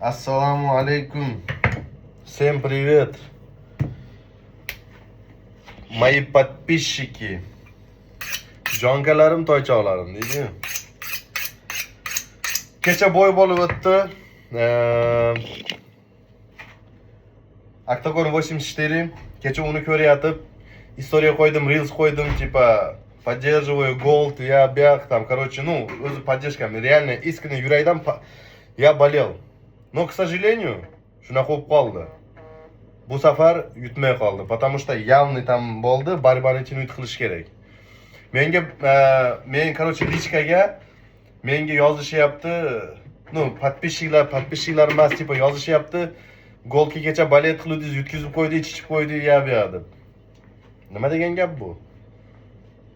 Assalomu alaykum. Всем привет. Мои подписчики. Jonkalarim, toychoqlarim deydi. Kecha bo'y bo'lib o'tdi. Octagon 84. Kecha uni ko'rayotib, istoriya qo'ydim, reels qo'ydim, типа поддерживаю gold, я бях там, короче, ну, o'zi поддержками, реально искренне yurakdan я болел. Но, к сожалению, shunaqa bo'lib qoldi. Bu safar yutmay qoldi, потому что явный там bo'ldi, baribir yut qilish kerak. Men, короче, lichkaga menga yozishyapti. Ну, подписчиклар emas, типа yozishyapti. Golga kecha balet qiluvdingiz, yutkizib qo'ydi, ichib qo'ydi, deb. Nima degan gap bu?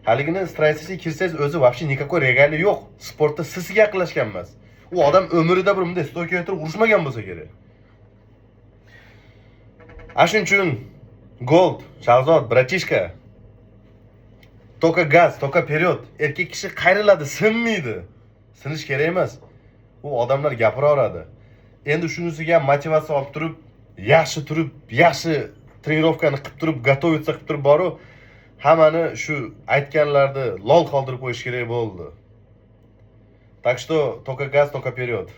Haligini strategiyasiga kirsangiz o'zi вообще никакой regali yo'q. Sportda siz yaqinlashgan emas. U odam umrida bir bunday stoykaga turib urushmagan bo'lsa kerak. Shuning uchun Gold, Shahzod, bratishka. Toka gaz, toka period. Erkak kishi qayriladi, sinmaydi. Sinish kerak emas. U odamlar gapiraveradi. Endi shunisiga motivatsiya olib turib, yaxshi trenirovkani qilib turib, готовиться qilib turib boru, hammani shu aytganlarni lol qoldirib qo'yish kerak bo'ldi. Так что toka gaz, toka period.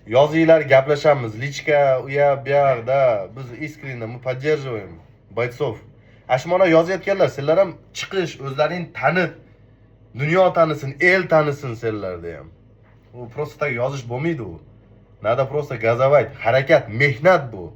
Yozinglar, gaplashamiz. Lichka, uya, buyog'da biz искренне мы поддерживаем бойцов. Ashmona yozayotganlar, sizlar ham chiqish, o'zlaring tanit, dunyo tanisin, el tanisin sizlarda ham. U просто так yozish bo'lmaydi u. Надо просто газовать, harakat, mehnat bu.